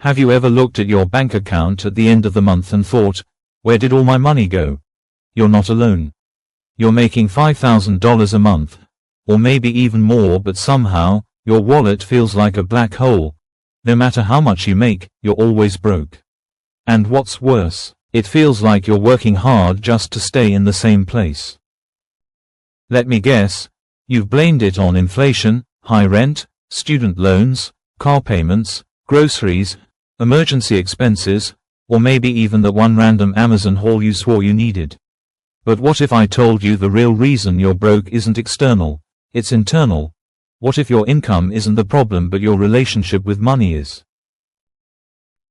Have you ever looked at your bank account at the end of the month and thought, where did all my money go? You're not alone. You're making $5,000 a month, or maybe even more, but somehow, your wallet feels like a black hole. No matter how much you make, you're always broke. And what's worse, it feels like you're working hard just to stay in the same place. Let me guess, you've blamed it on inflation, high rent, student loans, car payments, groceries, emergency expenses, or maybe even that one random Amazon haul you swore you needed. But what if I told you the real reason you're broke isn't external, it's internal? What if your income isn't the problem but your relationship with money is?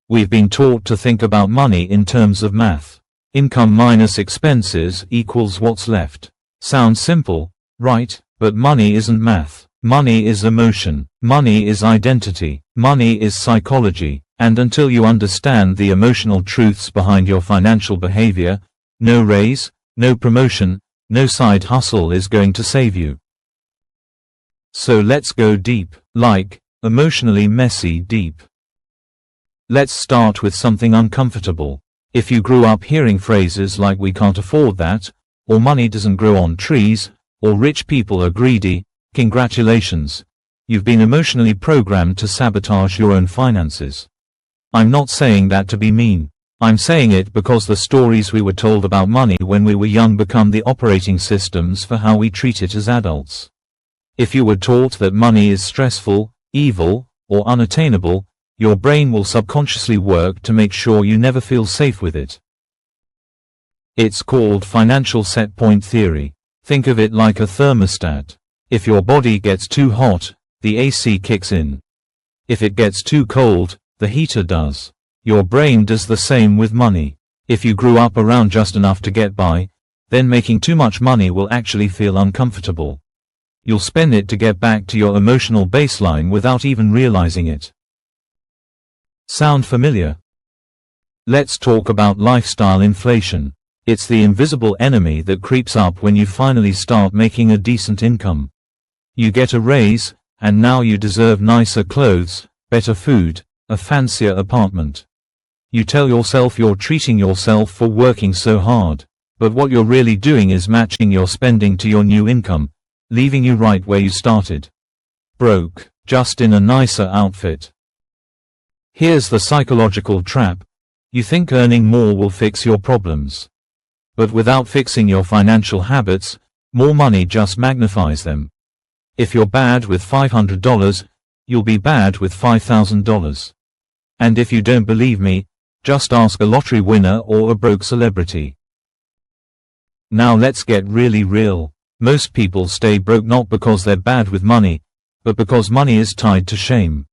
We've been taught to think about money in terms of math. Income minus expenses equals what's left. Sounds simple, right? But money isn't math. Money is emotion. Money is identity. Money is psychology. And until you understand the emotional truths behind your financial behavior, no raise, no promotion, no side hustle is going to save you. So let's go deep, like, emotionally messy deep. Let's start with something uncomfortable. If you grew up hearing phrases like we can't afford that, or money doesn't grow on trees, or rich people are greedy, congratulations. You've been emotionally programmed to sabotage your own finances. I'm not saying that to be mean. I'm saying it because the stories we were told about money when we were young become the operating systems for how we treat it as adults. If you were taught that money is stressful, evil, or unattainable, your brain will subconsciously work to make sure you never feel safe with it. It's called financial set point theory. Think of it like a thermostat. If your body gets too hot, the AC kicks in. If it gets too cold, the heater does. Your brain does the same with money. If you grew up around just enough to get by, then making too much money will actually feel uncomfortable. You'll spend it to get back to your emotional baseline without even realizing it. Sound familiar? Let's talk about lifestyle inflation. It's the invisible enemy that creeps up when you finally start making a decent income. You get a raise, and now you deserve nicer clothes, better food, a fancier apartment. You tell yourself you're treating yourself for working so hard, but what you're really doing is matching your spending to your new income, leaving you right where you started. Broke, just in a nicer outfit. Here's the psychological trap. You think earning more will fix your problems. But without fixing your financial habits, more money just magnifies them. If you're bad with $500, you'll be bad with $5,000. And if you don't believe me, just ask a lottery winner or a broke celebrity. Now let's get really real. Most people stay broke not because they're bad with money, but because money is tied to shame.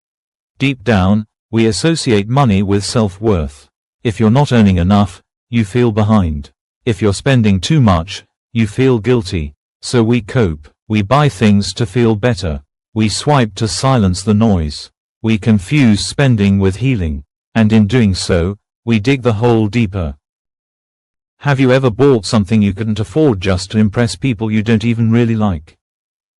Deep down, we associate money with self-worth. If you're not earning enough, you feel behind. If you're spending too much, you feel guilty. So we cope. We buy things to feel better. We swipe to silence the noise. We confuse spending with healing. And in doing so, we dig the hole deeper. Have you ever bought something you couldn't afford just to impress people you don't even really like?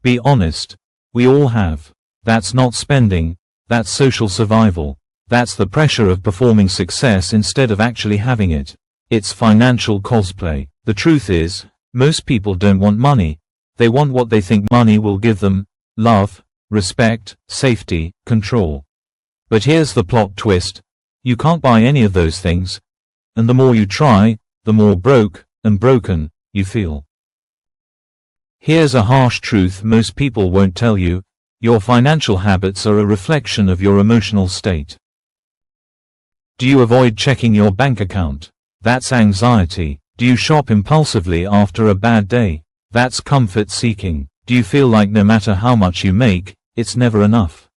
Be honest. We all have. That's not spending. That's social survival. That's the pressure of performing success instead of actually having it. It's financial cosplay. The truth is, most people don't want money. They want what they think money will give them: love, respect, safety, control. But here's the plot twist. You can't buy any of those things. And the more you try, the more broke and broken you feel. Here's a harsh truth most people won't tell you. Your financial habits are a reflection of your emotional state. Do you avoid checking your bank account? That's anxiety. Do you shop impulsively after a bad day? That's comfort seeking. Do you feel like no matter how much you make, it's never enough?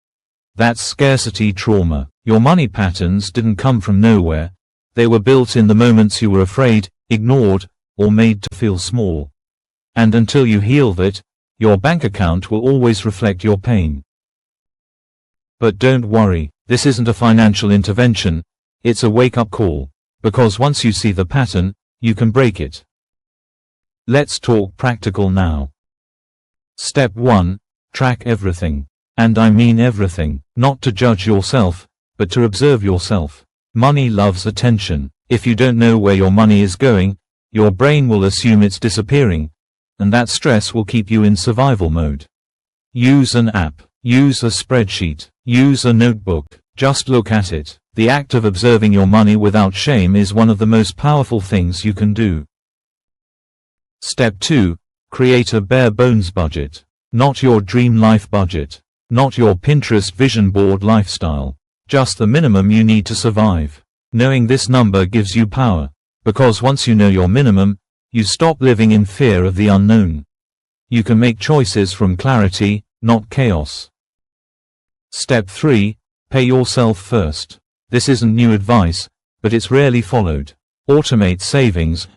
That's scarcity trauma. Your money patterns didn't come from nowhere. They were built in the moments you were afraid, ignored, or made to feel small. And until you heal that, your bank account will always reflect your pain. But don't worry, this isn't a financial intervention. It's a wake-up call. Because once you see the pattern, you can break it. Let's talk practical now. Step 1. Track everything. And I mean everything. Not to judge yourself, but to observe yourself. Money loves attention. If you don't know where your money is going, your brain will assume it's disappearing, and that stress will keep you in survival mode. Use an app. Use a spreadsheet. Use a notebook. Just look at it. The act of observing your money without shame is one of the most powerful things you can do. Step 2. Create a bare bones budget. Not your dream life budget. Not your Pinterest vision board lifestyle. Just the minimum you need to survive. Knowing this number gives you power, because once you know your minimum, you stop living in fear of the unknown. You can make choices from clarity, not chaos. Step 3. Pay yourself first. This isn't new advice, but it's rarely followed. Automate savings,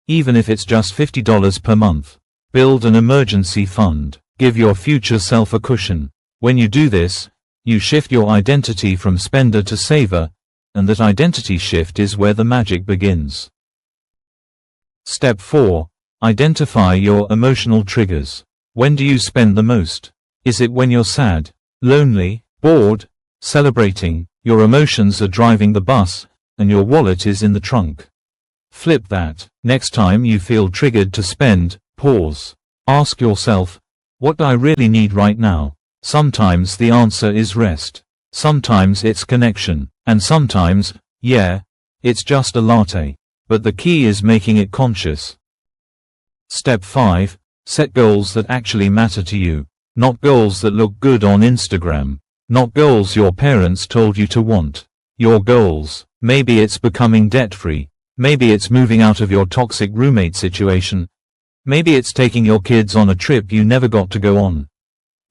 even if it's just $50 per month. Build an emergency fund. Give your future self a cushion. When you do this, you shift your identity from spender to saver, and that identity shift is where the magic begins. Step 4. Identify your emotional triggers. When do you spend the most? Is it when you're sad, lonely, bored, celebrating? Your emotions are driving the bus, and your wallet is in the trunk. Flip that. Next time you feel triggered to spend, pause. Ask yourself, what do I really need right now? Sometimes the answer is rest. Sometimes it's connection. And sometimes, yeah, it's just a latte. But the key is making it conscious. Step 5. Set goals that actually matter to you. Not goals that look good on Instagram. Not goals your parents told you to want. Your goals. Maybe it's becoming debt-free. Maybe it's moving out of your toxic roommate situation. Maybe it's taking your kids on a trip you never got to go on.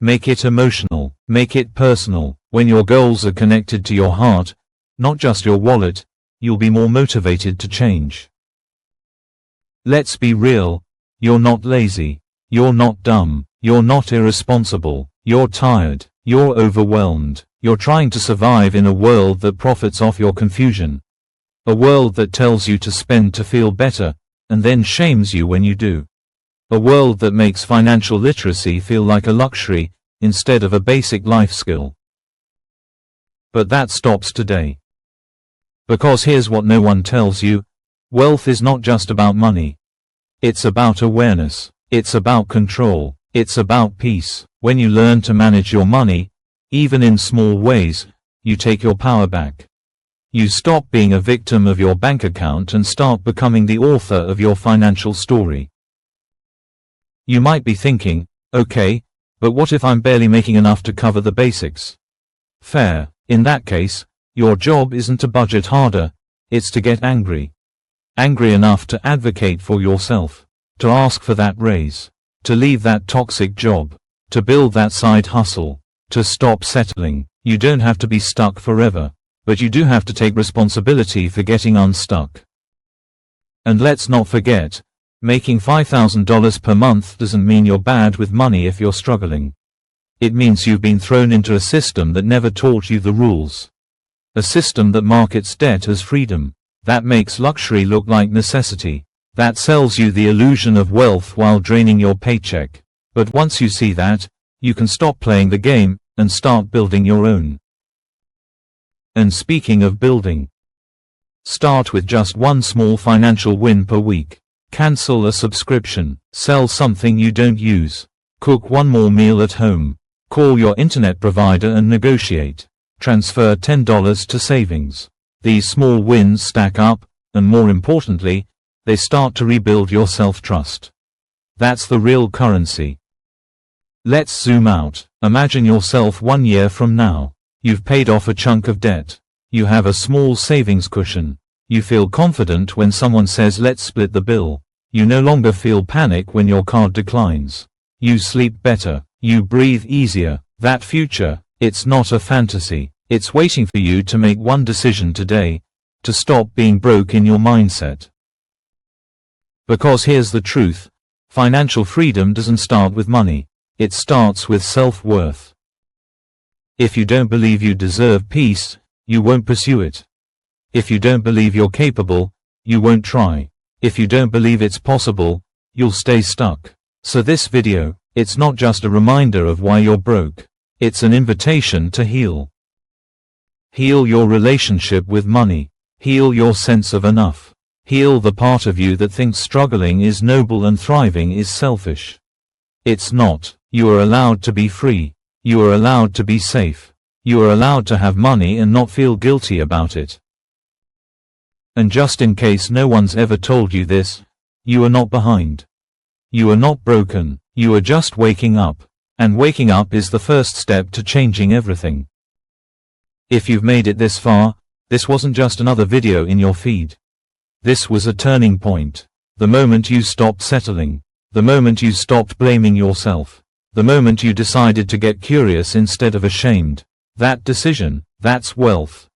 Make it emotional. Make it personal. When your goals are connected to your heart, not just your wallet, you'll be more motivated to change. Let's be real. You're not lazy. You're not dumb. You're not irresponsible. You're tired. You're overwhelmed. You're trying to survive in a world that profits off your confusion. A world that tells you to spend to feel better, and then shames you when you do. A world that makes financial literacy feel like a luxury, instead of a basic life skill. But that stops today. Because here's what no one tells you. Wealth is not just about money. It's about awareness. It's about control. It's about peace. When you learn to manage your money, even in small ways, you take your power back. You stop being a victim of your bank account and start becoming the author of your financial story. You might be thinking, okay, but what if I'm barely making enough to cover the basics? Fair. In that case, your job isn't to budget harder, it's to get angry. Angry enough to advocate for yourself. To ask for that raise. To leave that toxic job. To build that side hustle. To stop settling. You don't have to be stuck forever, but you do have to take responsibility for getting unstuck. And let's not forget, making $5,000 per month doesn't mean you're bad with money if you're struggling. It means you've been thrown into a system that never taught you the rules. A system that markets debt as freedom. That makes luxury look like necessity. That sells you the illusion of wealth while draining your paycheck. But once you see that, you can stop playing the game, and start building your own. And speaking of building, start with just one small financial win per week. Cancel a subscription. Sell something you don't use. Cook one more meal at home. Call your internet provider and negotiate. Transfer $10 to savings. These small wins stack up, and more importantly, they start to rebuild your self-trust. That's the real currency. Let's zoom out. Imagine yourself 1 year from now. You've paid off a chunk of debt. You have a small savings cushion. You feel confident when someone says let's split the bill. You no longer feel panic when your card declines. You sleep better. You breathe easier. That future, it's not a fantasy. It's waiting for you to make one decision today, to stop being broke in your mindset. Because here's the truth, financial freedom doesn't start with money. It starts with self-worth. If you don't believe you deserve peace, you won't pursue it. If you don't believe you're capable, you won't try. If you don't believe it's possible, you'll stay stuck. So this video, it's not just a reminder of why you're broke. It's an invitation to heal. Heal your relationship with money. Heal your sense of enough. Heal the part of you that thinks struggling is noble and thriving is selfish. It's not. You are allowed to be free. You are allowed to be safe. You are allowed to have money and not feel guilty about it. And just in case no one's ever told you this, you are not behind. You are not broken. You are just waking up. And waking up is the first step to changing everything. If you've made it this far, this wasn't just another video in your feed. This was a turning point. The moment you stopped settling. The moment you stopped blaming yourself. The moment you decided to get curious instead of ashamed. That decision, that's wealth.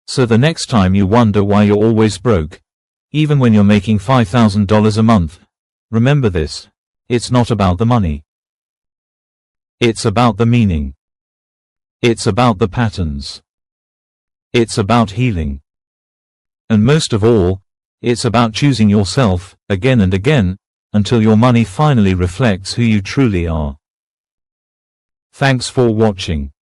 So the next time you wonder why you're always broke, even when you're making $5,000 a month, remember this. It's not about the money. It's about the meaning. It's about the patterns. It's about healing. And most of all, it's about choosing yourself, again and again, until your money finally reflects who you truly are. Thanks for watching.